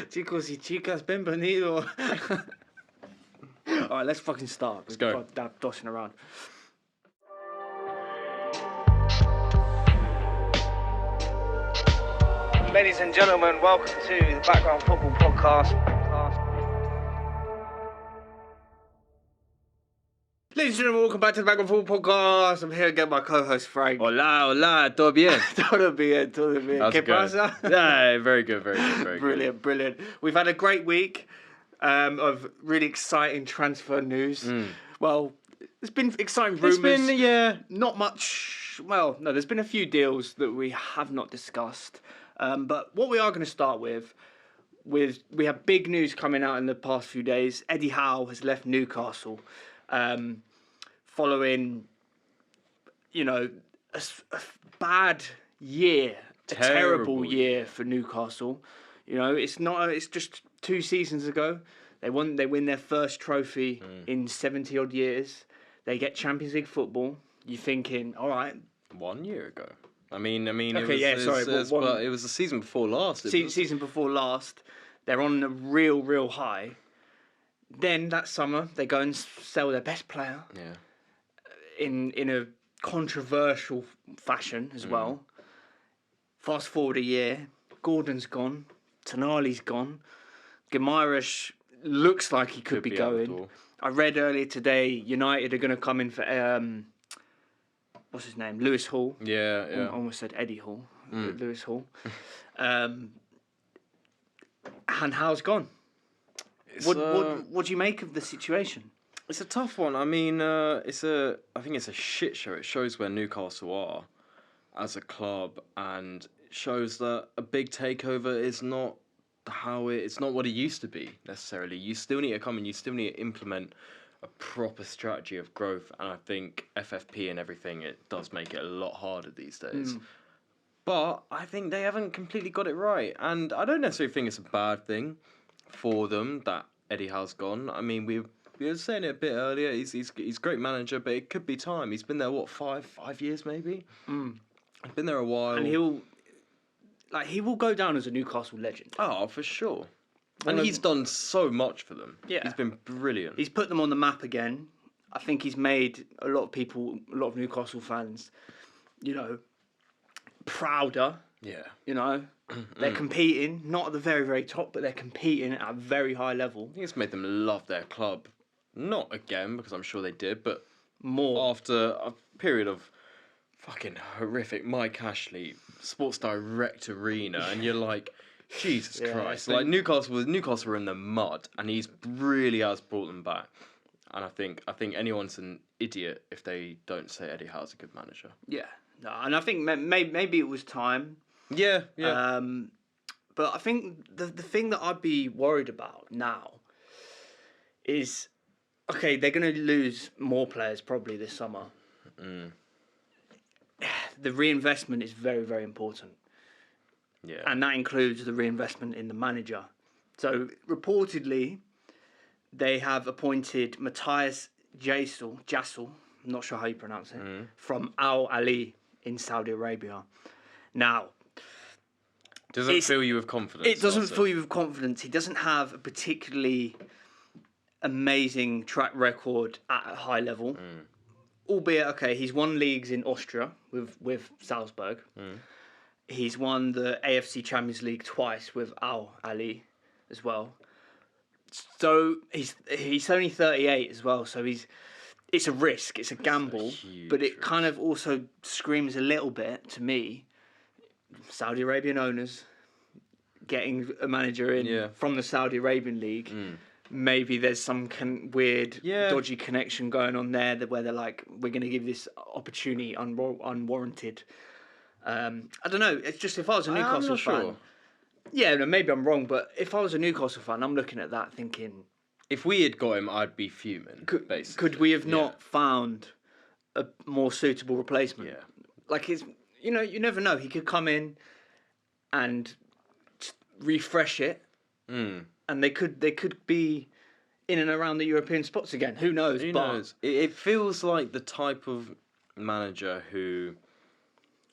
Chicos y chicas, bienvenido. All right, let's fucking start. Let's go. Dossing around. Ladies and gentlemen, welcome to the Background Football Podcast. Ladies and gentlemen, welcome back to the Background Football Podcast. I'm here again with my co-host Frank. Hola, todo bien? Todo bien. ¿Qué pasa? Yeah, very good. Brilliant. We've had a great week of really exciting transfer news. Well, there's been exciting rumours. Not much. Well, no, there's been a few deals that we have not discussed. But what we are going to start with we have big news coming out in the past few days. Eddie Howe has left Newcastle following, a bad year, a terrible year for Newcastle. It's just 2 seasons ago. They win their first trophy in 70 odd years. They get Champions League football. You're thinking, all right. 1 year ago. I mean. Okay, It was the season before last. Season before last. They're on a real high. Then that summer they go and sell their best player. Yeah. In a controversial fashion as well. Fast forward a year, Gordon's gone, Tonali's gone, Guimaraes looks like he could be going. I read earlier today United are going to come in for what's his name? Lewis Hall. Yeah. I almost said Eddie Hall. Lewis Hall. And Howe's gone. What do you make of the situation? It's a tough one. I mean, I think it's a shit show. It shows where Newcastle are as a club, and it shows that a big takeover is not it's not what it used to be necessarily. You still need to come and you still need to implement a proper strategy of growth, and I think FFP and everything, it does make it a lot harder these days. But I think they haven't completely got it right, and I don't necessarily think it's a bad thing for them that Eddie Howe's gone. I mean, we were saying it a bit earlier. He's a great manager, but it could be time. He's been there five years maybe. He's been there a while, and he will go down as a Newcastle legend. Oh, for sure. And he's done so much for them. Yeah, he's been brilliant. He's put them on the map again. I think he's made a lot of Newcastle fans, prouder. Yeah. They're competing, not at the very, very top, but they're competing at a very high level. I think it's made them love their club. Not again, because I'm sure they did, but more after a period of fucking horrific Mike Ashley, Sports Direct Arena, and you're like, Jesus Christ. Like, Newcastle were in the mud, and he's really has brought them back. And I think anyone's an idiot if they don't say Eddie Howe's a good manager. Yeah. No, and I think maybe it was time. Yeah. But I think the thing that I'd be worried about now is, okay, they're going to lose more players probably this summer. The reinvestment is very, very important. Yeah. And that includes the reinvestment in the manager. So reportedly, they have appointed Matthias Jassel, I'm not sure how you pronounce it, from Al Ali in Saudi Arabia. Now, doesn't fill you with confidence. It doesn't fill you with confidence. He doesn't have a particularly amazing track record at a high level. Albeit, okay, he's won leagues in Austria with Salzburg. He's won the AFC Champions League twice with Al Ali as well. So he's only 38 as well. So it's a risk, it's a gamble, but it kind of also screams a little bit to me. Saudi Arabian owners getting a manager in from the Saudi Arabian League. Maybe there's some weird, dodgy connection going on there where they're like, we're going to give this opportunity unwarranted. I don't know. It's just if I was a Newcastle fan. Sure. Yeah, no, maybe I'm wrong, but if I was a Newcastle fan, I'm looking at that thinking, if we had got him, I'd be fuming. Could we have not found a more suitable replacement? Yeah. Like you never know. He could come in and refresh it, and they could be in and around the European spots again. Who knows? Who knows? It feels like the type of manager who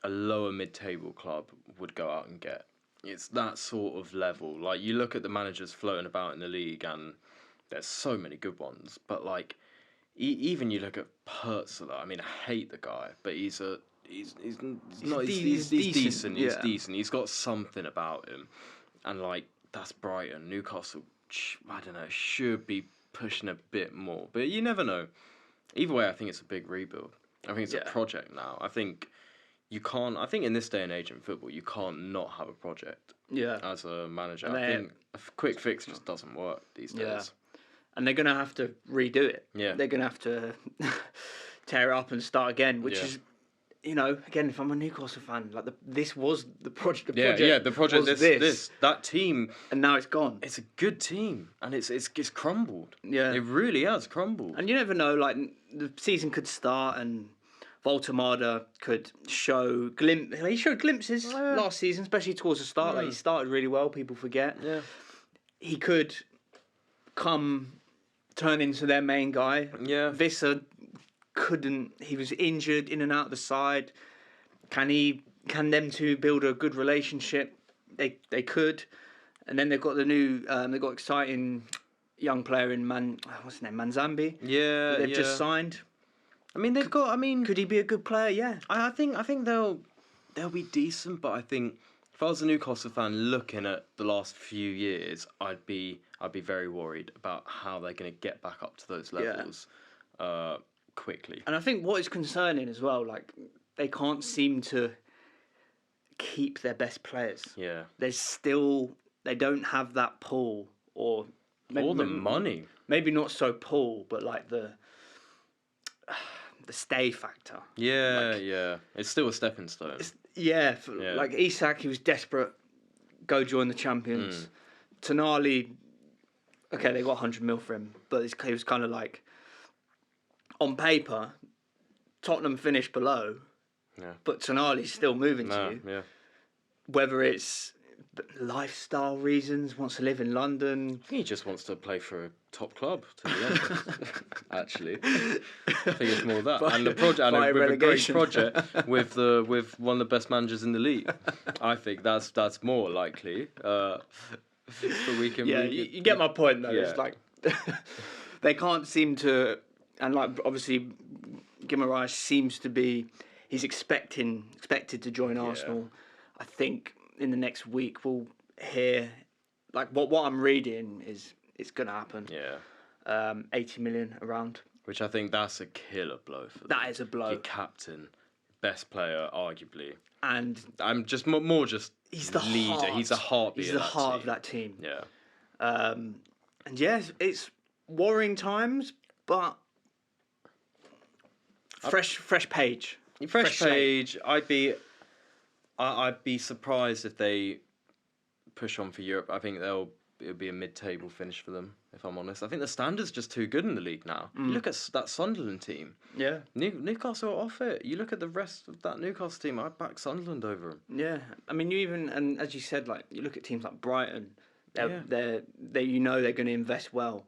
a lower mid-table club would go out and get. it's that sort of level. Like, you look at the managers floating about in the league, and there's so many good ones. But like, even you look at Pertzler. I mean, I hate the guy, but he's not he's decent. He's yeah. decent. He's got something about him, and like, that's Brighton. Newcastle, I don't know, should be pushing a bit more, but you never know. Either way, I think it's a big rebuild. I think it's a project now. I think you can't. I think in this day and age in football, you can't not have a project. Yeah. As a manager, I think a quick fix just doesn't work these days. Yeah. And they're gonna have to redo it. Yeah. They're gonna have to tear it up and start again, which is, you know, again, if I'm a Newcastle fan, like this was the project. The project. This that team, and now it's gone. It's a good team, and it's crumbled. Yeah, it really has crumbled. And you never know, like the season could start and Voltemada could show He showed glimpses last season, especially towards the start. Like, he started really well. People forget. Yeah, he could turn into their main guy. Yeah, Visser couldn't. He was injured in and out of the side. Can them two build a good relationship? They could, and then they've got the new. They've got exciting young player in what's his name, Manzambi. Yeah, they've just signed. I mean, they've got. I mean, could he be a good player? Yeah, I think they'll be decent, but I think if I was a Newcastle fan looking at the last few years, I'd be very worried about how they're going to get back up to those levels quickly. And I think what is concerning as well, like they can't seem to keep their best players. Yeah, they don't have that pull or all the money. Maybe not so pull, but like the stay factor. Yeah, it's still a stepping stone. Like Isak, he was desperate. Go join the champions. Tonali, okay, they got 100 mil for him, but he was kind of like, on paper, Tottenham finished below, but Tonali's still moving to you. Yeah. Whether it's lifestyle reasons, wants to live in London. I think he just wants to play for a top club, to be honest. Actually, I think it's more that. And the project, and with a great project with one of the best managers in the league. I think that's more likely. But we can. You get my point though. It's like they can't seem to, and like obviously, Guimaraes seems to be. He's expected to join Arsenal. I think in the next week we'll hear, like what I'm reading is it's gonna happen. 80 million around. Which I think that's a killer blow for them. That is a blow. Your captain, best player, arguably. And I'm just more just he's the leader. Heart. He's the heartbeat. He's the heart of that team. Yeah. And yes, it's worrying times, but fresh page. Fresh page. I'd be surprised if they push on for Europe. I think it'll be a mid-table finish for them, if I'm honest. I think the standard's just too good in the league now. You look at that Sunderland team. Yeah. Newcastle are off it. You look at the rest of that Newcastle team, I'd back Sunderland over them. Yeah. I mean, and as you said, like, you look at teams like Brighton, they're they're going to invest well.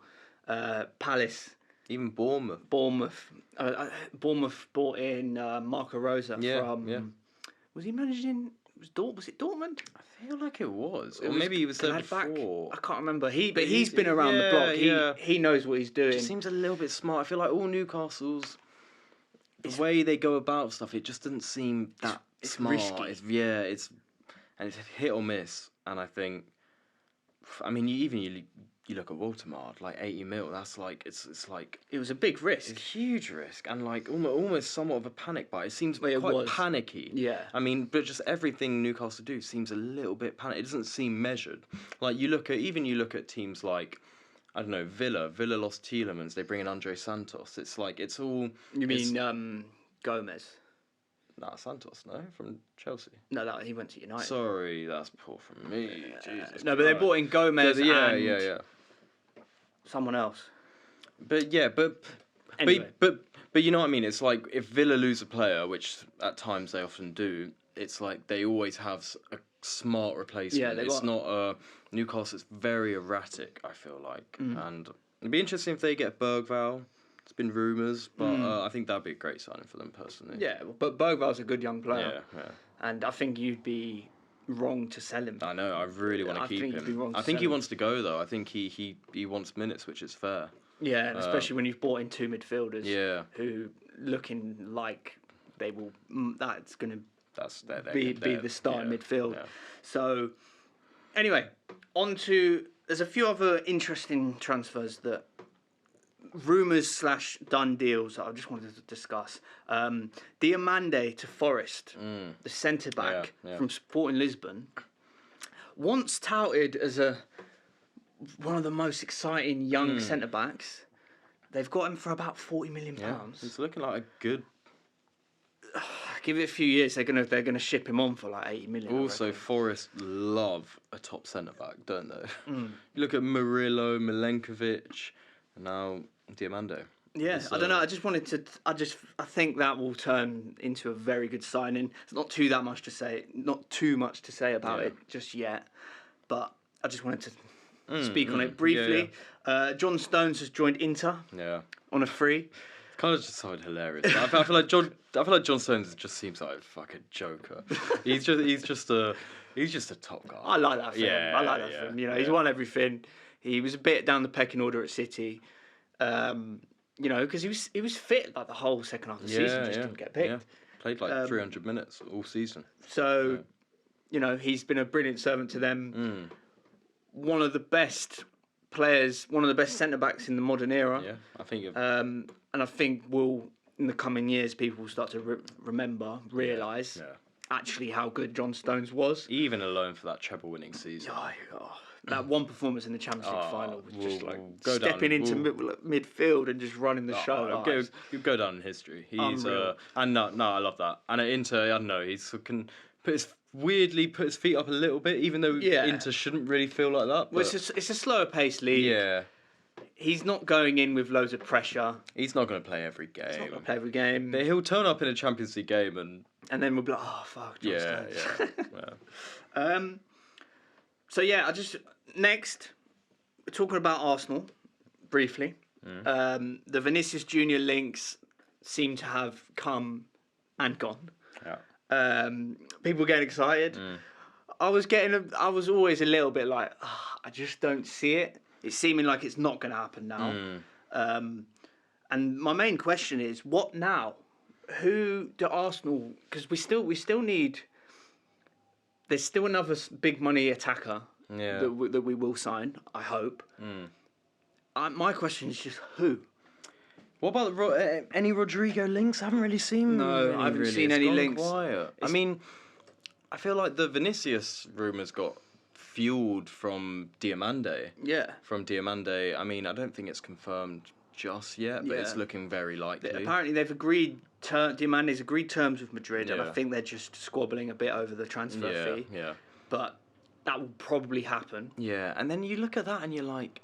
Palace. Even Bournemouth. Bournemouth bought in Marco Rosa from... Was he managing? Was it Dortmund? I feel like it was. Or maybe he was there before. I can't remember. He's been around the block. He knows what he's doing. It seems a little bit smart. I feel like all Newcastle's the way they go about stuff, it just doesn't seem that smart. Risky. It's hit or miss. And I think, I mean, you look at Waltemard, like 80 mil. That's like it's like it was a big risk. It's a huge risk, and like almost somewhat of a panic buy. It seems quite panicky. Yeah. I mean, but just everything Newcastle do seems a little bit panic. It doesn't seem measured. Like you look at teams like, I don't know, Villa. Villa lost Tielemans. They bring in Andre Santos. It's like it's all. You mean Gomez? Nah, Santos, no, from Chelsea. No, he went to United. Sorry, that's poor from me. Jesus no, but they brought in Gomez. Yeah. Someone else. But anyway. but you know what I mean? It's like if Villa lose a player, which at times they often do, it's like they always have a smart replacement. It's not Newcastle. It's very erratic, I feel like, and it'd be interesting if they get Bergvall. It's been rumours, but I think that'd be a great signing for them personally. Yeah, but Bergvall's a good young player. Yeah. And I think you'd be wrong to sell him. I know. I really want to keep think you'd be him. wrong to I think sell he him. wants to go though. I think he wants minutes, which is fair. Yeah, and especially when you've bought in 2 midfielders. Yeah. Who looking like they will. That's going to That's be the starting midfield. Yeah. So, anyway, on to... There's a few other interesting transfers that... Rumours / done deals that I just wanted to discuss. Diamande to Forest, the centre-back from Sporting Lisbon, once touted as one of the most exciting young centre-backs. They've got him for about £40 million. He's looking like a good... Give it a few years, they're gonna ship him on for like 80 million. Also, Forest love a top centre back, don't they? You look at Murillo, Milenkovic, and now Diamande. Yeah, I don't know. I just wanted to. I think that will turn into a very good signing. It's not too much to say about it just yet, but I just wanted to speak on it briefly. John Stones has joined Inter. Yeah. On a free. Kind of just sounded hilarious. I feel like John Stones just seems like a fucking joker. He's just a top guy. I like that for him. I like that for him. You know, he's won everything. He was a bit down the pecking order at City. You know, because he was fit like the whole second half of the season, just didn't get picked. Yeah. Played like 300 minutes all season. So, you know, he's been a brilliant servant to them. One of the best players, one of the best centre backs in the modern era. Yeah, I think. And I think in the coming years, people will start to realise actually how good John Stones was. Even alone for that treble-winning season. That one performance in the Champions League final was just like stepping into midfield and just running the show. Go down in history. He's I love that. And at Inter, I don't know, he's can weirdly put his feet up a little bit, even though Inter shouldn't really feel like that. Well, it's a slower paced league. Yeah. He's not going in with loads of pressure. He's not going to play every game. But he'll turn up in a Champions League game and then we'll be like, oh fuck, John Stones. Yeah. So yeah, next we're talking about Arsenal briefly. The Vinicius Junior links seem to have come and gone. Yeah. People getting excited. I was always a little bit like, I just don't see it. It's seeming like it's not going to happen now. And my main question is, what now? Who do Arsenal? Because we still need. There's still another big money attacker that we will sign. I hope. My question is just who. What about any Rodrigo links? I haven't really seen. No, I haven't seen any links. Quiet. I mean, I feel like the Vinicius rumours got fueled from Diamande. Yeah. From Diamande. I mean, I don't think it's confirmed just yet, but it's looking very likely. Apparently, they've agreed. Diamande's agreed terms with Madrid, and I think they're just squabbling a bit over the transfer fee. Yeah. But that will probably happen. Yeah, and then you look at that and you're like,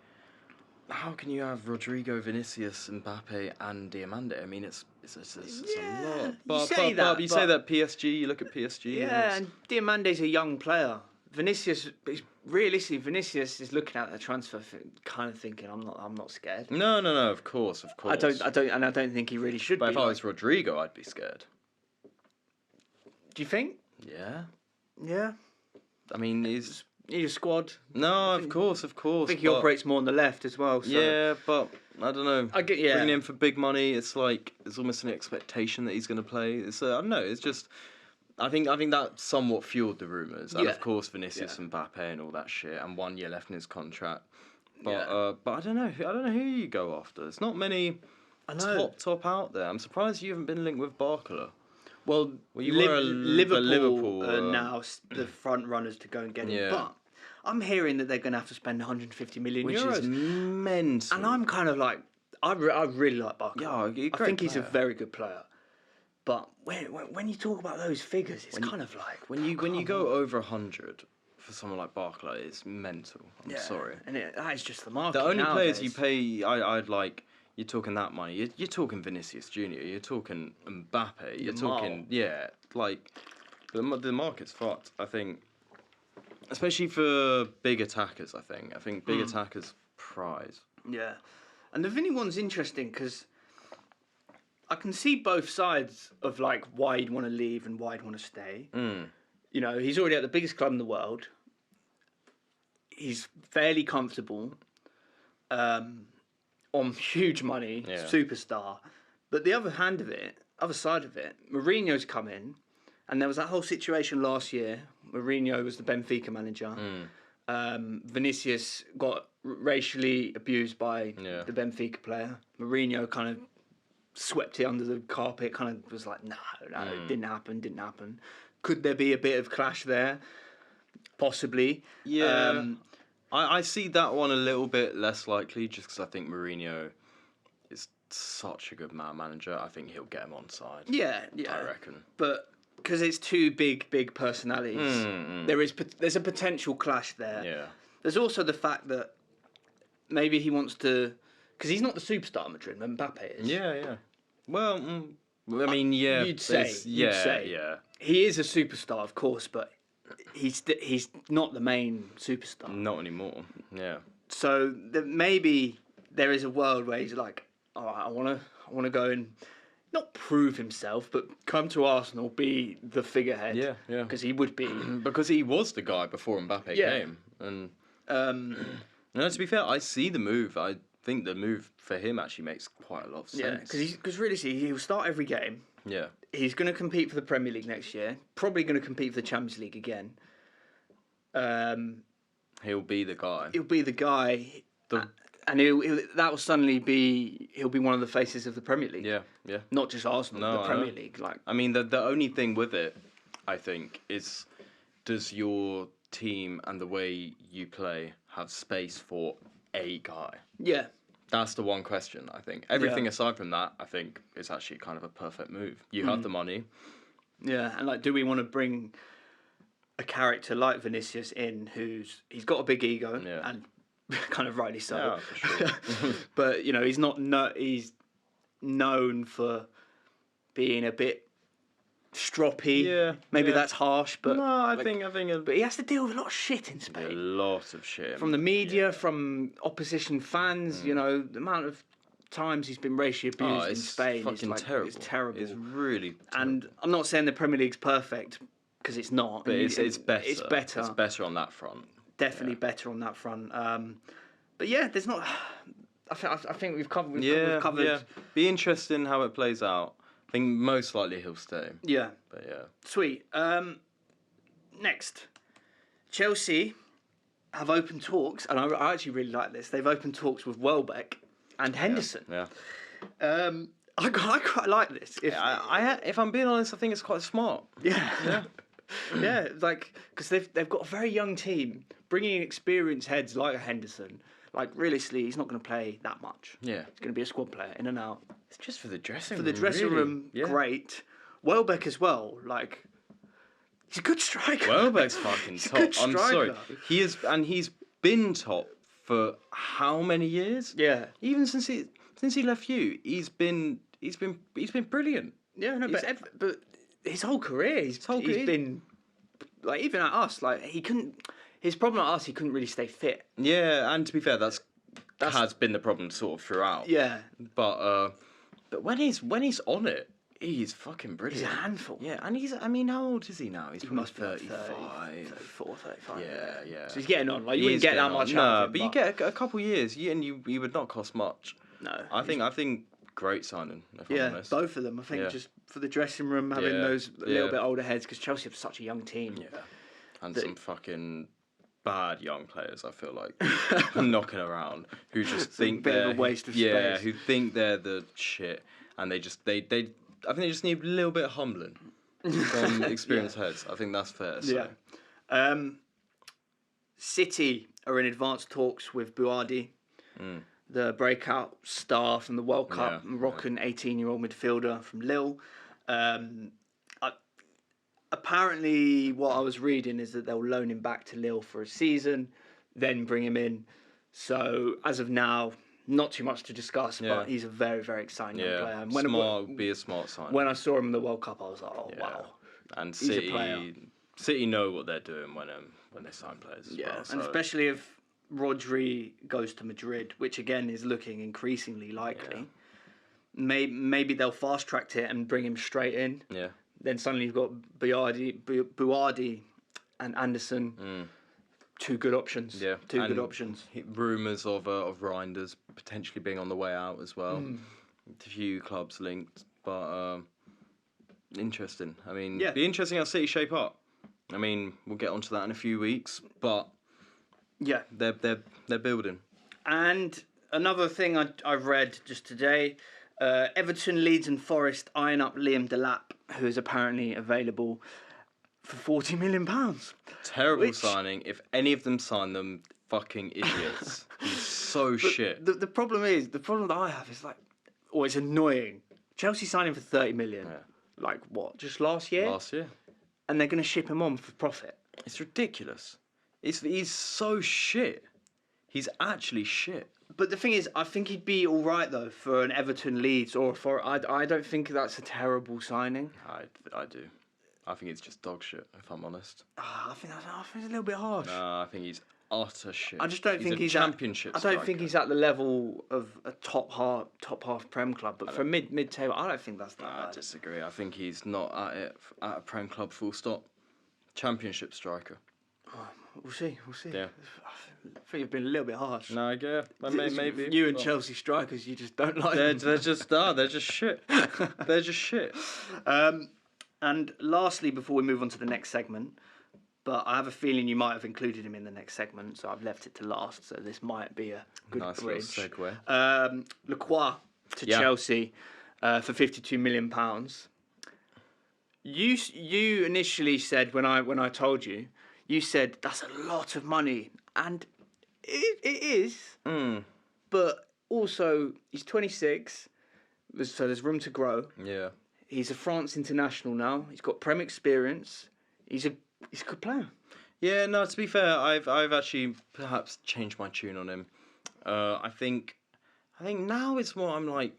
how can you have Rodrigo, Vinicius, Mbappe, and Diamande? I mean, it's a lot. But you say that PSG. You look at PSG. Yeah, and Diamande's a young player. Vinicius is looking at the transfer kind of thinking, I'm not scared. No, of course. I don't think he really should but be. If I was Rodrigo, I'd be scared. Do you think? Yeah. Yeah. I mean, he's a squad. No, of course. I think he operates more on the left as well. So. Yeah, but I don't know. Bringing him for big money, it's like there's almost an expectation that he's going to play. It's I don't know. It's just. I think that somewhat fueled the rumours, and of course Vinicius and Mbappe and all that shit, and 1 year left in his contract. But but I don't know who you go after. There's not many top out there. I'm surprised you haven't been linked with Barcola. Well, you were Liverpool are now the front runners to go and get him. But I'm hearing that they're going to have to spend 150 million which euros. Is mental. And I'm kind of like, I really like Barcola. Yeah, I think he's a very good player. But when you talk about those figures, it's kind of like when you go over 100 for someone like Barcola, it's mental. I'm sorry, and that is just the market. The only nowadays. players you pay, I'd like. You're talking that money. You're talking Vinicius Junior. You're talking Mbappe. You're talking like the market's fucked. I think, especially for big attackers. I think big attackers prize. Yeah, and the Vinny one's interesting because I can see both sides of like why you'd want to leave and why you'd want to stay. You know, he's already at the biggest club in the world. He's fairly comfortable, on huge money, superstar. But the other side of it, Mourinho's come in, and there was that whole situation last year. Mourinho was the Benfica manager. Vinicius got racially abused by the Benfica player. Mourinho kind of swept it under the carpet, kind of was like, no, it didn't happen. Could there be a bit of clash there? Possibly. Yeah. I see that one a little bit less likely, just because I think Mourinho is such a good manager. I think he'll get him on side. Yeah. I reckon. But because it's two big personalities, there's a potential clash there. Yeah. There's also the fact that maybe he wants to, because he's not the superstar of Madrid, Mbappe is. Yeah. Well, I mean, yeah. You'd say. Yeah. He is a superstar, of course, but he's not the main superstar. Not anymore. Yeah. So maybe there is a world where he's like, all right, I want to go and not prove himself, but come to Arsenal, be the figurehead. Yeah. Because he would be. Because he was the guy before Mbappe came. And no, to be fair, I see the move. I think the move for him actually makes quite a lot of sense. Yeah, because really, he'll start every game. Yeah. He's going to compete for the Premier League next year. Probably going to compete for the Champions League again. He'll be the guy. He'll be the guy. And that will suddenly be... He'll be one of the faces of the Premier League. Yeah. Not just Arsenal, the Premier League. I mean, the only thing with it, I think, is does your team and the way you play have space for a guy? Yeah. That's the one question, I think. Everything aside from that, I think, is actually kind of a perfect move. You have the money. Yeah, and do we want to bring a character like Vinicius in he's got a big ego and kind of rightly so. Yeah, for sure. But, he's he's known for being a bit stroppy. Yeah. Maybe that's harsh, but no, I think but he has to deal with a lot of shit in Spain. A lot of shit. From the media, from opposition fans, the amount of times he's been racially abused in Spain is terrible. It's terrible. It's really terrible. And I'm not saying the Premier League's perfect, because it's not. But it's better. It's better. It's better on that front. Definitely better on that front. But yeah, there's not... I think we've covered... We've covered. Yeah. Be interesting how it plays out. I think most likely he'll stay. Yeah. But yeah. Sweet. Next. Chelsea have open talks, and I actually really like this. They've opened talks with Welbeck and Henderson. Yeah. I quite like this. If I'm being honest, I think it's quite smart. Yeah. Yeah, because they've got a very young team, bringing in experienced heads like Henderson. Realistically, he's not going to play that much. Yeah. He's going to be a squad player, in and out. It's just for the dressing room. For the dressing room, great. Welbeck as well. He's a good striker. Welbeck's fucking top. I'm sorry. He's been top for how many years? Yeah. Even since he left you, he's been brilliant. Yeah, no, but his whole career, he's been even at us. He couldn't. His problem at us, he couldn't really stay fit. Yeah, and to be fair, that's has been the problem sort of throughout. Yeah, but when he's on it, he's fucking brilliant. He's a handful. Yeah, and how old is he now? He's probably 35. 34, 35. Yeah. So he's getting on. You wouldn't get that much out of him. But you get a couple years, and you would not cost much. No. I think great signing, if I'm honest. Both of them. I think just for the dressing room, having those little bit older heads, because Chelsea have such a young team. Yeah. And some fucking bad young players, I feel like, knocking around, who just think they're a bit of a waste of space. Who think they're the shit, and I think they just need a little bit of humbling from experienced heads. I think that's fair. So. Yeah. City are in advanced talks with Buardi, the breakout star from the World Cup, Moroccan 18-year-old midfielder from Lille. Apparently, what I was reading is that they'll loan him back to Lille for a season, then bring him in. So, as of now, not too much to discuss, but he's a very, very exciting young player. And be a smart sign. When I saw him in the World Cup, I was like, wow. And he's a player. City know what they're doing when they sign players as well. And especially if Rodri goes to Madrid, which again is looking increasingly likely. Maybe they'll fast track it and bring him straight in. Yeah. Then suddenly you've got Buardi and Anderson. Two good options. Yeah, two good options. Rumours of Reinders potentially being on the way out as well. A few clubs linked, but interesting. I mean, be interesting how City shape up. I mean, we'll get onto that in a few weeks, but yeah, they're building. And another thing I've read just today, Everton, Leeds, and Forest eyeing up Liam Delap, who is apparently available for £40 million. Terrible signing. If any of them sign them, fucking idiots. He's so shit. The problem that I have is like, it's annoying. Chelsea signed him for 30 million. Yeah. Like what? Just last year? Last year. And they're going to ship him on for profit. It's ridiculous. He's so shit. He's actually shit. But the thing is, I think he'd be all right though for an Everton, Leeds, or for I don't think that's a terrible signing. I do. I think it's just dog shit, if I'm honest. I think it's a little bit harsh. No, I think he's utter shit. I just don't think he's championship. I don't think he's at the level of a top half Prem club. But for mid table, I don't think that's that bad. I disagree. I think he's not at a Prem club. Full stop. Championship striker. We'll see. Yeah. I think you've been a little bit harsh. No, yeah, maybe. You and Chelsea strikers, you just don't like them. They're just shit. They're just shit. And lastly, before we move on to the next segment, but I have a feeling you might have included him in the next segment, so I've left it to last. So this might be a good nice bridge. Little segue. Lacroix to Chelsea for £52 million. You initially said when I told you, you said that's a lot of money, and it is. But also he's 26, so there's room to grow. Yeah. He's a France international now. He's got Prem experience. He's a good player. Yeah, no, to be fair, I've actually perhaps changed my tune on him. I think now it's more I'm like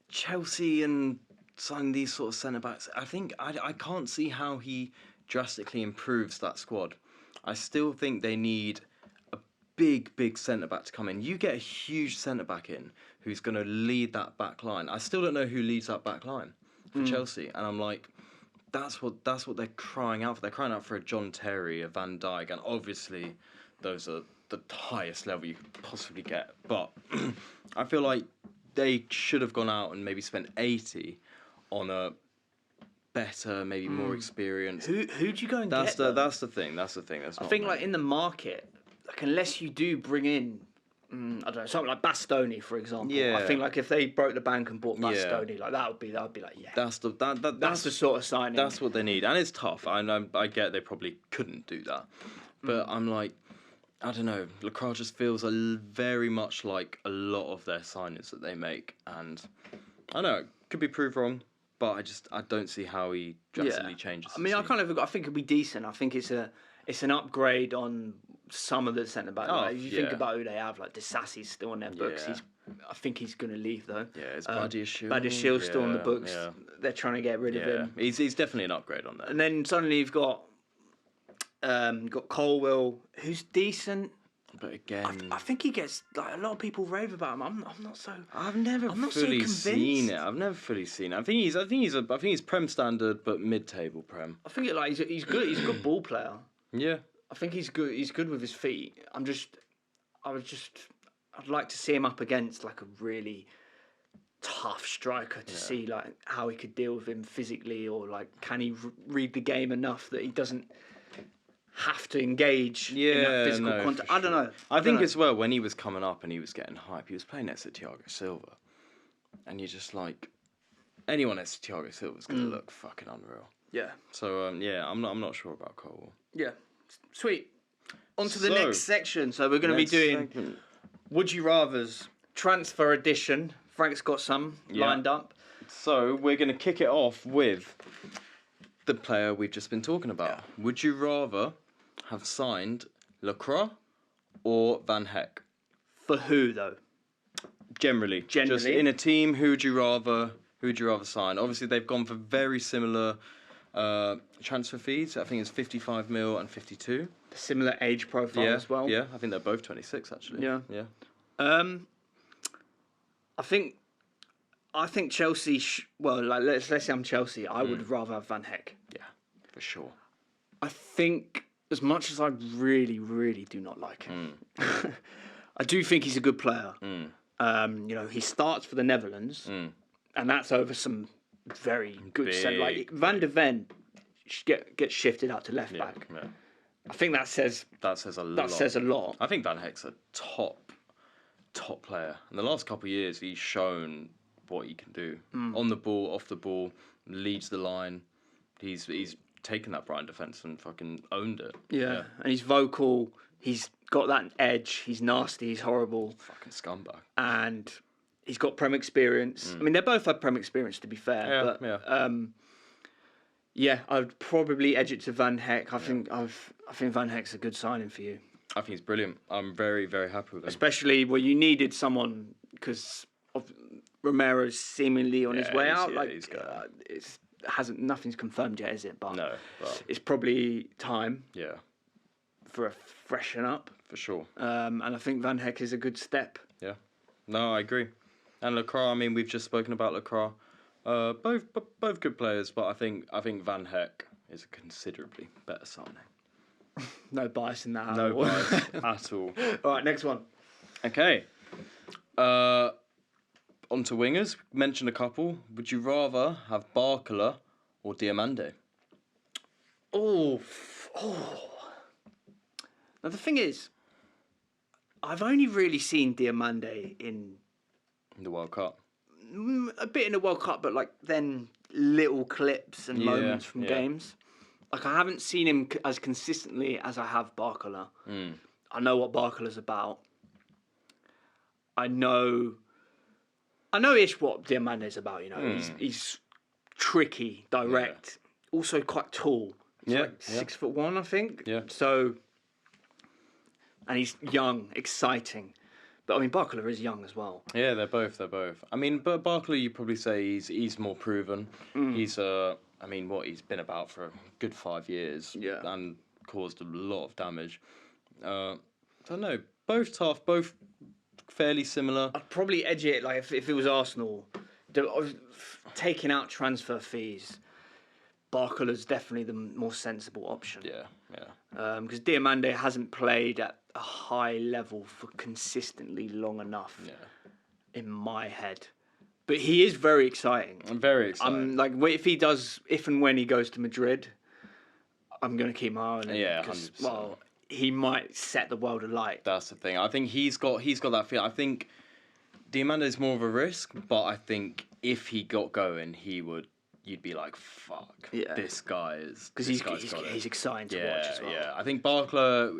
Chelsea and signing these sort of centre backs. I think I can't see how he drastically improves that squad. I still think they need a big centre back to come in. You get a huge centre back in who's going to lead that back line. I still don't know who leads that back line for Chelsea, and I'm like, that's what they're crying out for. They're crying out for a John Terry, a Van Dijk, and obviously those are the highest level you could possibly get. But I feel like they should have gone out and maybe spent 80 on a better, maybe more experienced. Who'd you go and get? That's the thing. I think like in the market, like unless you do bring in, I don't know, something like Bastoni, for example. Yeah. I think like if they broke the bank and bought Bastoni, like that would be like That's the sort of signing. That's what they need, and it's tough. I get they probably couldn't do that, but I'm like, I don't know. Lacroix just feels very much like a lot of their signings that they make, and I know it could be proved wrong. But I don't see how he drastically changes. I mean, I think it'll be decent. I think it's an upgrade on some of the centre back. If you think about who they have, like Disasi's still on their books. Yeah. I think he's going to leave though. Yeah, it's Badiashile. Badiashile's still on the books. Yeah. They're trying to get rid of him. He's definitely an upgrade on that. And then suddenly you've got Colwell, who's decent. But again, I think he gets like a lot of people rave about him. I'm not so. I've never fully seen it. I think he's Prem standard, but mid-table Prem. I think he's good. He's a good ball player. Yeah. I think he's good. He's good with his feet. I'd like to see him up against like a really tough striker to see like how he could deal with him physically, or like can he read the game enough that he doesn't have to engage in that physical contact. I don't know. I think as well, when he was coming up and he was getting hype, he was playing next to Thiago Silva. And you're just like, anyone next to Thiago Silva is going to look fucking unreal. Yeah. So, I'm not sure about Cole. Yeah. Sweet. On to the next section. So we're going to be doing Would You Rathers, Transfer Edition. Frank's got some lined up. So we're going to kick it off with the player we've just been talking about. Yeah. Would you rather have signed Lacroix or Van Heck? For who though? Generally, just in a team, who would you rather sign? Obviously, they've gone for very similar transfer fees. I think it's 55 mil and 52. Similar age profile as well. Yeah, I think they're both 26 actually. Yeah. Yeah. I think I think Chelsea. Let's say I'm Chelsea. I would rather have Van Heck. Yeah, for sure. I think as much as I really, really do not like him, I do think he's a good player. He starts for the Netherlands, and that's over some very good centre. Like Van de Ven gets shifted out to left back. Yeah. I think that says a lot. That says a lot. I think Van Heck's a top player. In the last couple of years, he's shown what he can do on the ball, off the ball, leads the line. He's taken that Brighton defence and fucking owned it. Yeah, and he's vocal. He's got that edge. He's nasty. He's horrible. Fucking scumbag. And he's got Prem experience. I mean, they both have Prem experience, to be fair. I'd probably edge it to Van Heck. I think Van Heck's a good signing for you. I think he's brilliant. I'm very, very happy with him. Especially where you needed someone because of Romero's seemingly on his way out. Nothing's confirmed yet, is it? But it's probably time. Yeah. For a freshen up. For sure. And I think Van Heck is a good step. Yeah. No, I agree. And Lacroix, I mean, we've just spoken about Lacroix. Both good players, but I think Van Heck is a considerably better signing. No bias in that. No bias at all. All right, next one. Okay. On to wingers. Mentioned a couple. Would you rather have Barcola or Diamande? Oh. Now the thing is, I've only really seen Diamande in the World Cup. A bit in the World Cup, but then little clips and moments from games. I haven't seen him as consistently as I have Barcola. I know what Barcola's about. I know ish what Diamande's about. He's tricky, direct, also quite tall. He's 6'1", I think. Yeah. So, and he's young, exciting. But I mean, Barcola is young as well. Yeah, they're both. I mean, but Barcola, you probably say he's more proven. He's he's been about for a good 5 years. Yeah. And caused a lot of damage. I don't know. Both tough. Both fairly similar. I'd probably edge it if it was Arsenal, taking out transfer fees. Barcola's definitely the more sensible option. Yeah. Because Diamande hasn't played at a high level for consistently long enough. Yeah. In my head, but he is very exciting. I'm very excited. If and when he goes to Madrid, I'm going to keep my eye on him. Yeah, 100%. Well, he might set the world alight. That's the thing. I think he's got that feel. I think Diamande is more of a risk, but I think if he got going, you'd be like, fuck, this guy is... Because he's exciting to watch as well. Yeah, I think Barcola,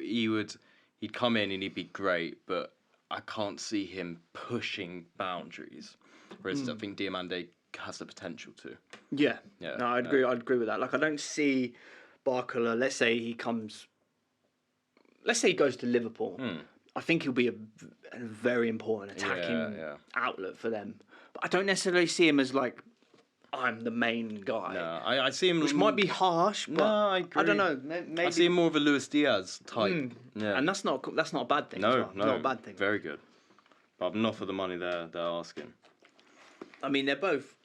he'd come in and he'd be great, but I can't see him pushing boundaries. Whereas I think Diamande has the potential to. Yeah. No, I'd agree with that. I don't see Barcola, let's say he goes to Liverpool. I think he'll be a very important attacking outlet for them. But I don't necessarily see him as I'm the main guy. No, I see him... Which might be harsh, but I agree. I don't know. Maybe... I see him more of a Luis Diaz type. Yeah. And that's not a bad thing. No, not a bad thing. Very good. But not for the money they're asking. I mean, they're both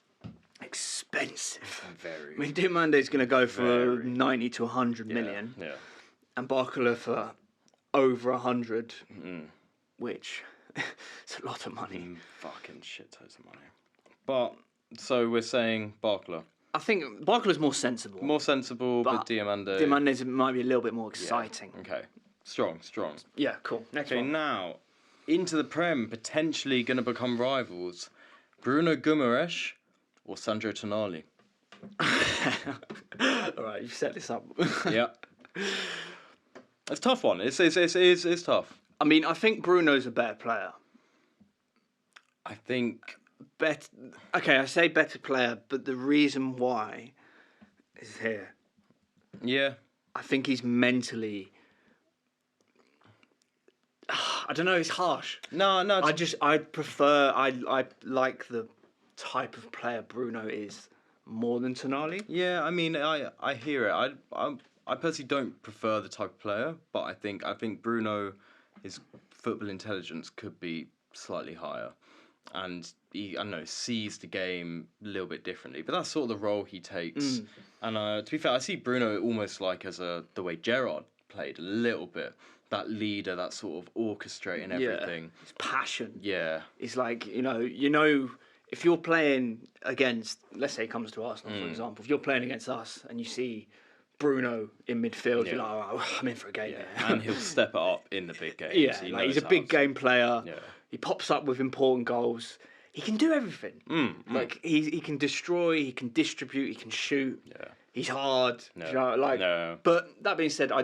expensive. Very. I mean, Diamande's going to go for 90 to 100 million. Yeah. And Barcola for over 100, which is a lot of money. Fucking shit tons of money. But... So we're saying Barcola. I think Barcola's more sensible. But Diamande might be a little bit more exciting. Yeah. Okay. Strong. Yeah, cool. Next one. Now, into the Prem, potentially going to become rivals. Bruno Guimaraes or Sandro Tonali? All right, you've set this up. Yeah. It's a tough one. It's tough. I mean, I think Bruno's a better player. I think... I say better player, but the reason why is here. Yeah. I think he's mentally... I don't know, it's harsh. No. I like the type of player Bruno is more than Tonali. Yeah, I mean, I hear it. I personally don't prefer the type of player, but I think Bruno, his football intelligence could be slightly higher. and he, I don't know, sees the game a little bit differently. But that's sort of the role he takes. And to be fair, I see Bruno almost like as the way Gerrard played a little bit. That leader, that sort of orchestrating everything. Yeah. It's passion. Yeah. It's like, you know, if you're playing against, let's say it comes to Arsenal, for example, if you're playing against us and you see Bruno in midfield, you're like, oh, I'm in for a game. Yeah. And he'll step it up in the big games. Yeah, like he's a big game player. Yeah. He pops up with important goals. He can do everything. Like he can destroy, he can distribute, he can shoot. Yeah. He's hard. No. You know, like. No. But that being said, I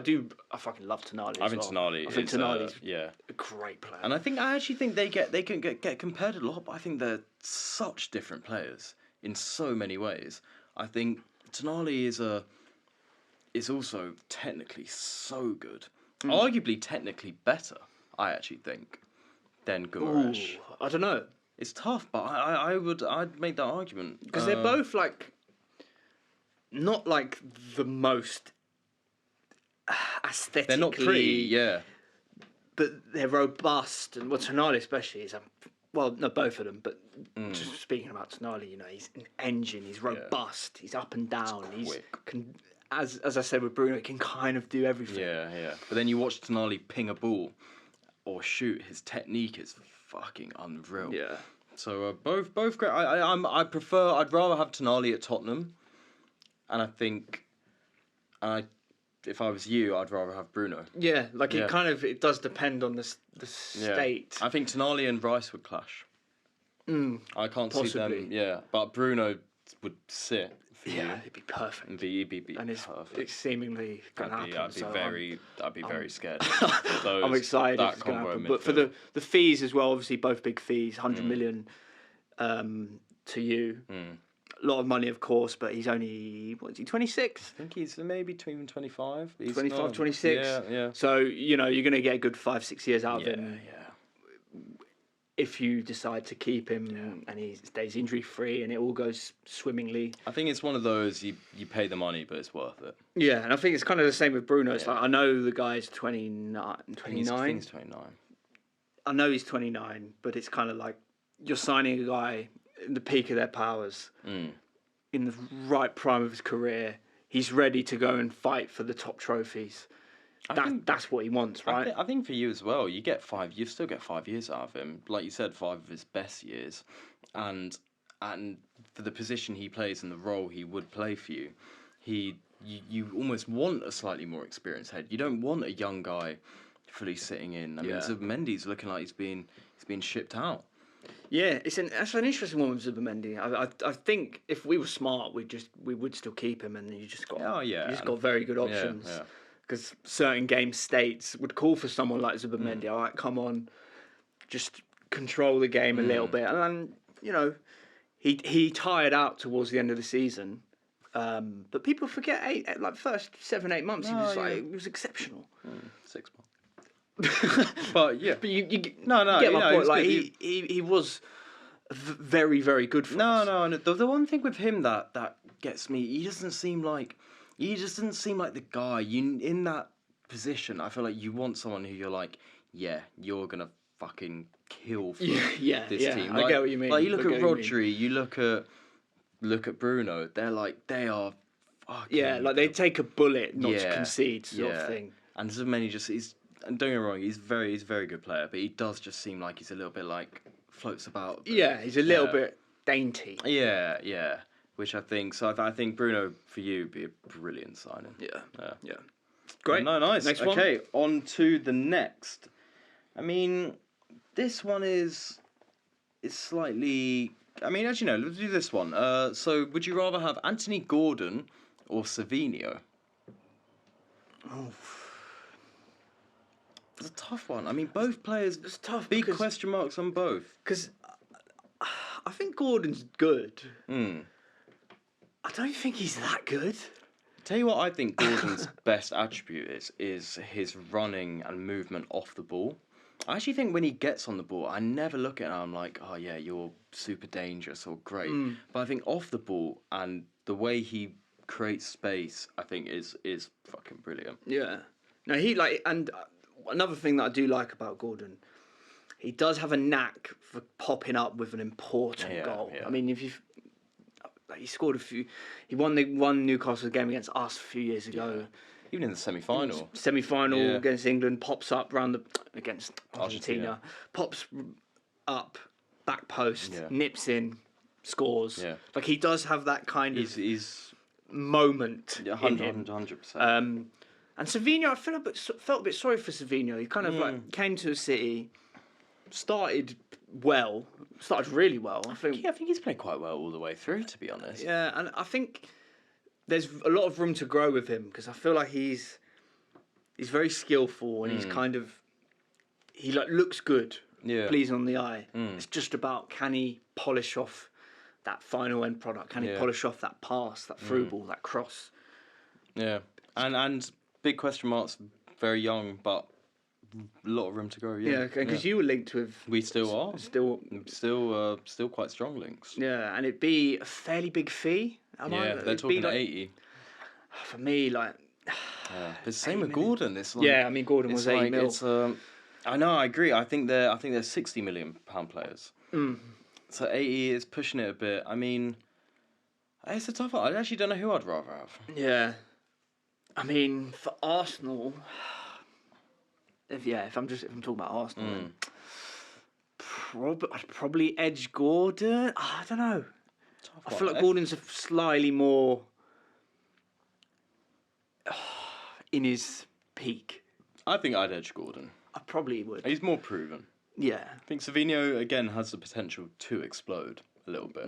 fucking love Tonali. I think Tonali's a great player. And I actually think they can get compared a lot, but I think they're such different players in so many ways. I think Tonali is also technically so good, arguably technically better. I actually think than Guimaraes. I don't know. It's tough, but I'd make that argument Because they're both like not like the most aesthetically. They're not pretty, yeah. But they're robust, and Tonali especially is no, both of them. But just speaking about Tonali, you know, he's an engine. He's robust. He's up and down. He's as I said with Bruno, he can kind of do everything. Yeah, yeah. But then you watch Tonali ping a ball or shoot. His technique is fucking unreal. Yeah. So both great. I'd rather have Tonali at Tottenham, and I think, if I was you, I'd rather have Bruno. Yeah, like it does depend on the state. I think Tonali and Rice would clash. I can't Possibly. see them. Yeah, but Bruno would sit for you. It'd be perfect. He'd be And perfect. it's seemingly going to happen. I'd be very scared. I'm excited if it's going to happen. But for the fees as well, obviously both big fees, 100 million to you. A lot of money, of course, but he's only, what is he, 26? I think he's maybe between 25. 25, 26. Yeah. So, you know, you're going to get a good 5-6 years out of him. Yeah. If you decide to keep him and he stays injury free and it all goes swimmingly. I think it's one of those you pay the money, but it's worth it. Yeah, and I think it's kind of the same with Bruno. It's like, I know the guy's 29. I think he's 29. I know he's 29, but it's kind of like you're signing a guy in the peak of their powers, in the right prime of his career. He's ready to go and fight for the top trophies. That's what he wants, right? I think for you as well, you still get 5 years out of him. Like you said, 5 of his best years, and for the position he plays and the role he would play for you, you almost want a slightly more experienced head. You don't want a young guy fully sitting in. I mean, Zubimendi's looking like he's being shipped out. Yeah, that's an interesting one with Zubimendi. I think if we were smart, we would still keep him, and you just got got very good options. Yeah. Because certain game states would call for someone like Zubimendi. All right, come on, just control the game a little bit. And then, you know, he tired out towards the end of the season. But people forget first 7-8 months he was exceptional. 6 months. But yeah, but you get my point. Like he was very, very good for us. No. The one thing with him that gets me, he just doesn't seem like the guy. In that position, I feel like you want someone who you're like, yeah, you're gonna fucking kill for this team. I get what you mean. Like you look at Rodri, you look at Bruno. They are fucking they take a bullet not to concede sort of thing. And Zubimendi and don't get me wrong, he's a very good player, but he does just seem like he's a little bit like floats about. He's a little bit dainty. Yeah. Which I think Bruno for you would be a brilliant signing. Yeah. Great. No, nice. Next one. Okay, on to the next. I mean, this one is slightly. I mean, as you know, let's do this one. So, would you rather have Anthony Gordon or Savinho? Oh. It's a tough one. I mean, both players. It's tough. Big question marks on both. Because I think Gordon's good. I don't think he's that good. Tell you what, I think Gordon's best attribute is his running and movement off the ball. I actually think when he gets on the ball, I never look at him and I'm like, oh yeah, you're super dangerous or great. But I think off the ball and the way he creates space, I think is fucking brilliant. Yeah. No, and another thing that I do like about Gordon he does have a knack for popping up with an important goal. Yeah. I mean, if you've he scored a few. He won Newcastle game against us a few years ago. Yeah. Even in the semi-final. Against England, pops up against Argentina. Pops up, back post, nips in, scores. Yeah. Like he does have that kind of He's moment in him. 100%. And Savinho, I felt a bit sorry for Savinho. He kind of like came to a City, started really well. I think he's played quite well all the way through, to be honest. Yeah, and I think there's a lot of room to grow with him because I feel like he's very skillful and he's kind of looks good, pleasing on the eye. It's just about, can he polish off that final end product? Can he polish off that pass, that through ball, that cross? Yeah, and big question marks. Very young, but a lot of room to grow. Yeah, because you were linked with. We still are. Still Quite strong links. Yeah, and it'd be a fairly big fee. They're talking 80. For me, like. Yeah. The same with Gordon. Gordon was 8 mil. I know. I agree. I think they're £60 million players. So 80 is pushing it a bit. I mean, it's a tough one. I actually don't know who I'd rather have. Yeah. I mean, for Arsenal, if I'm talking about Arsenal, then I'd probably edge Gordon. I don't know. I feel like Gordon's a slightly more in his peak. I think I'd edge Gordon. I probably would. He's more proven. Yeah. I think Savinho, again, has the potential to explode a little bit.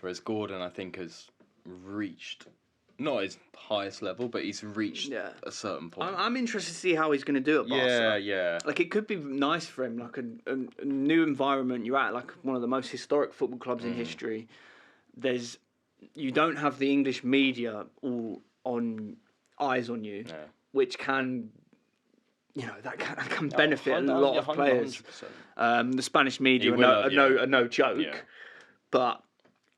Whereas Gordon, I think, has reached, not his highest level, but he's reached a certain point. I'm interested to see how he's going to do at Barca. Yeah. Like, it could be nice for him, like a new environment. You're at, like, one of the most historic football clubs in history. You don't have the English media all eyes on you, which can... that can benefit a lot of players. 100%. The Spanish media are no joke, but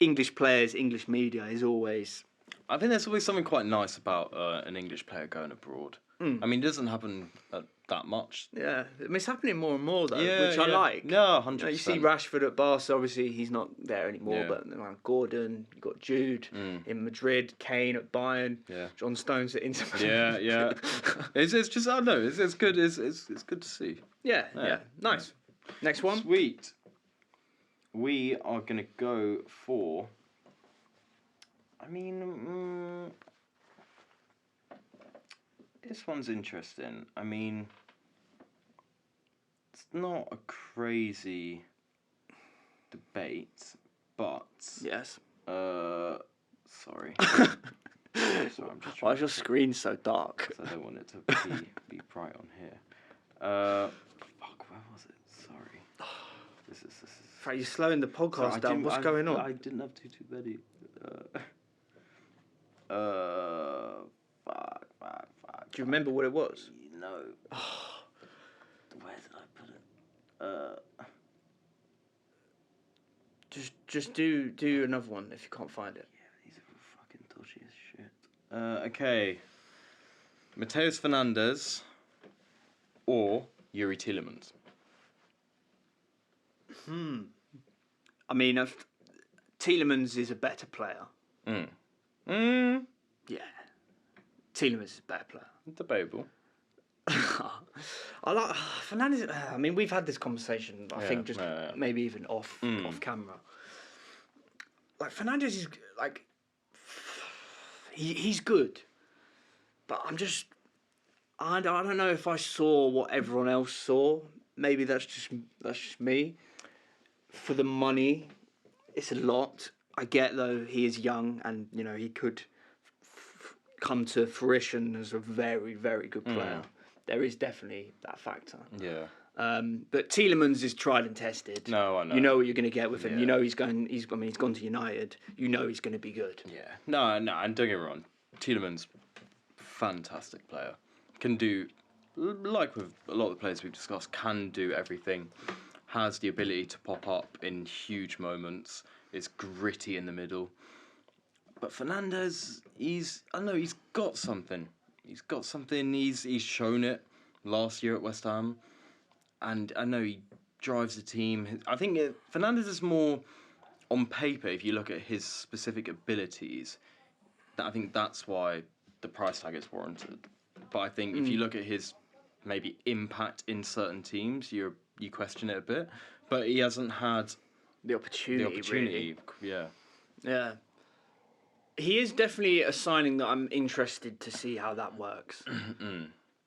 English players, English media is always. I think there's always something quite nice about an English player going abroad. I mean, it doesn't happen that much. Yeah, I mean, it's happening more and more though, which I like. No, 100%. You see Rashford at Barca, obviously he's not there anymore, but Gordon, you've got Jude in Madrid, Kane at Bayern, John Stones at Inter. Yeah. It's just, I don't know, it's good. It's good to see. Yeah. Nice. Next one. Sweet. We are gonna go for. I mean. This one's interesting. I mean, it's not a crazy debate, but yes. Sorry. Sorry, I'm just. Why is your screen so dark? I don't want it to be bright on here. Fuck, where was it? Sorry. This is. Right, you're slowing the podcast down. What's going on? I didn't have too many. Fuck. Do you remember what it was? No. Where did I put it? Just do another one if you can't find it. Yeah, these are fucking dodgy as shit. Okay. Mateus Fernandes or Yuri Tielemans? I mean, Tielemans is a better player. Yeah. Tielemans is a better player. Debatable. I like Fernandes. I mean, we've had this conversation. I think just maybe even off camera. Like Fernandes is like he's good, but I don't know if I saw what everyone else saw. Maybe that's just me. For the money, it's a lot. I get though he is young and he could come to fruition as a very, very good player. There is definitely that factor. Yeah. But Tielemans is tried and tested. No, I know. You know what you're going to get with him. You know he's gone to United. You know he's going to be good. Yeah. No, and don't get me wrong. Tielemans, fantastic player. Can do, like with a lot of the players we've discussed, can do everything. Has the ability to pop up in huge moments. Is gritty in the middle. But Fernandes, he's got something. He's shown it last year at West Ham. And I know drives the team. I think Fernandes is more on paper. If you look at his specific abilities, I think that's why the price tag is warranted. But I think if you look at his maybe impact in certain teams, you question it a bit. But he hasn't had the opportunity. Really. Yeah. Yeah. He is definitely a signing that I'm interested to see how that works.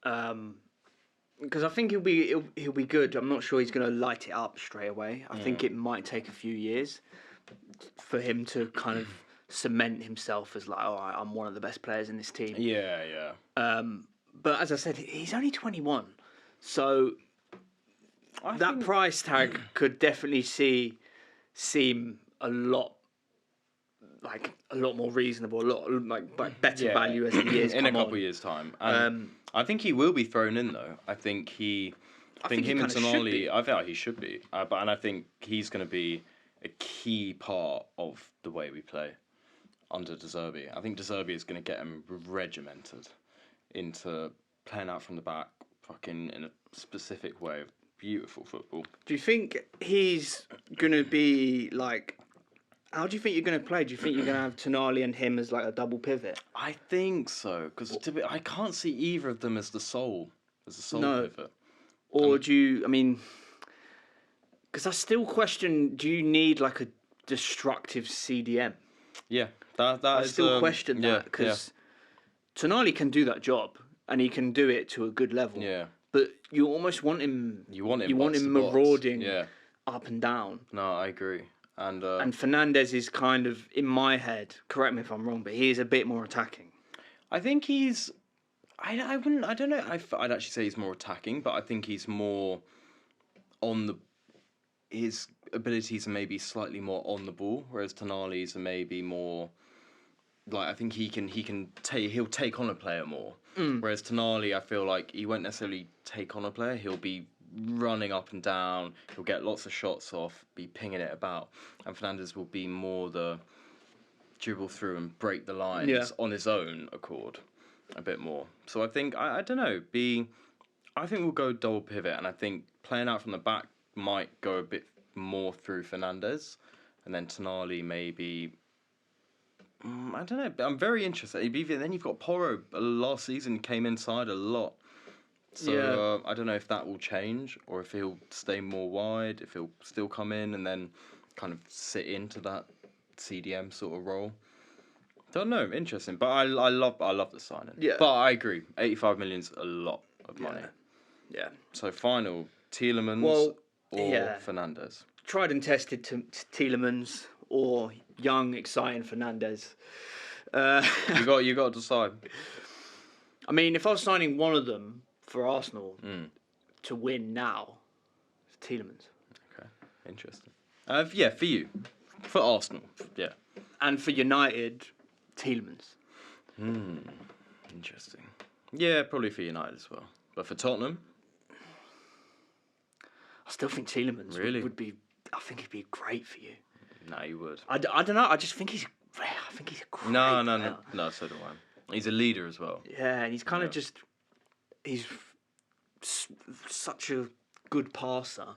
Because I think he'll be good. I'm not sure he's going to light it up straight away. I think it might take a few years for him to kind of cement himself as like, all right, I'm one of the best players in this team. Yeah. But as I said, he's only 21, so that price tag could definitely seem a lot more reasonable, a lot like better value as the years in come a couple on. years' time. And I think he will be thrown in though. I think him and Tonali. I think he should be, and I think he's going to be a key part of the way we play under De Zerbi. I think De Zerbi is going to get him regimented into playing out from the back, fucking in a specific way of beautiful football. Do you think he's going to be like? How do you think you're going to play? Do you think you're going to have Tonali and him as like a double pivot? I think so, because I can't see either of them as the sole pivot. Or do you? I mean, because I still question: do you need like a destructive CDM? Yeah, I still question that because Tonali can do that job and he can do it to a good level. Yeah, but you almost want him. You want him marauding up and down. No, I agree. And Fernandes is kind of, in my head, correct me if I'm wrong, but he is a bit more attacking. I think he's... I don't know. I'd actually say he's more attacking, but I think he's more on the... His abilities are maybe slightly more on the ball, whereas Tonali's are maybe more... Like, I think he'll take on a player more. Whereas Tonali, I feel like he won't necessarily take on a player. He'll be running up and down, he'll get lots of shots off, be pinging it about, and Fernandes will be more the dribble through and break the lines on his own accord a bit more. So I think I don't know. I think we'll go double pivot, and I think playing out from the back might go a bit more through Fernandes, and then Tonali maybe. I don't know. I'm very interested. Then you've got Porro. Last season came inside a lot. So I don't know if that will change or if he'll stay more wide, if he'll still come in and then kind of sit into that CDM sort of role. Don't know. Interesting. But I love the signing. Yeah. But I agree. 85 million's a lot of money. Yeah. So final, Tielemans or Fernandes? Tried and tested to Tielemans or young, exciting Fernandes. You got to decide. I mean, if I was signing one of them for Arsenal to win now, it's Tielemans. Okay, interesting. For you, for Arsenal, and for United, Tielemans. Interesting. Yeah, probably for United as well, but for Tottenham, I still think Tielemans would be. I think he'd be great for you. No, you would. I don't know. I just think he's. I think he's a great player. No. So do I. He's a leader as well. Yeah, and he's kind of just. He's such a good passer,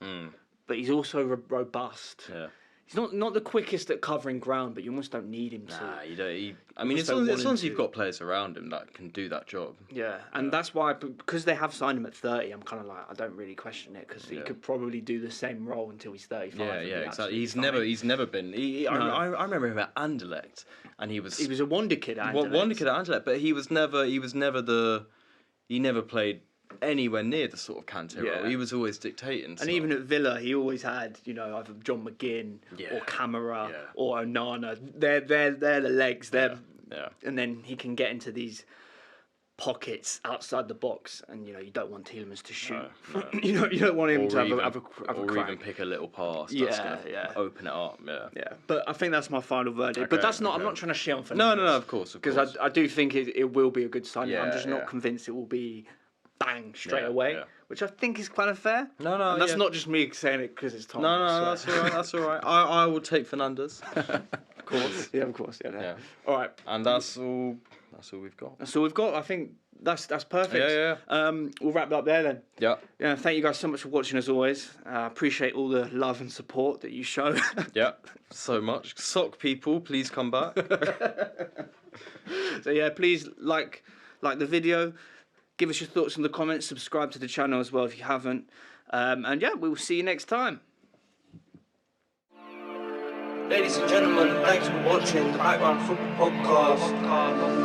but he's also robust. Yeah. He's not the quickest at covering ground, but you almost don't need him to. Nah, you don't. I mean, as long as you've got players around him that can do that job. Yeah, and that's why, because they have signed him at 30, I'm kind of like, I don't really question it, because he could probably do the same role until he's 35. Yeah, exactly. He's never been. I remember him at Anderlecht, and he was a wonder kid at Anderlecht. Wonder kid at Anderlecht, but he never played anywhere near the sort of Kante role. He was always dictating. And even at Villa, he always had, either John McGinn or Camara or Onana. They're the legs. And then he can get into these pockets outside the box, and you don't want Tielemans to shoot. No. you don't want him to have a crack. Or even pick a little pass. That's gonna open it up. Yeah. But I think that's my final verdict. Okay, but that's not. I'm not trying to shit on Fernandes. No, of course. Because I do think it will be a good signing. I'm just not convinced it will be bang straight away, which I think is kind of fair. No, and that's not just me saying it because it's Tom. No, that's all right. That's all right. I will take Fernandes. Of course. Of course. Yeah. All right. And that's all we've got. That's all we've got. I think That's perfect. Yeah. We'll wrap it up there then. Yeah. Yeah, thank you guys so much for watching as always. Appreciate all the love and support that you show. Yeah. So much. Sock people, please come back. So yeah, please like the video. Give us your thoughts in the comments. Subscribe to the channel as well if you haven't. And yeah, we will see you next time. Ladies and gentlemen, thanks for watching the Background Football Podcast.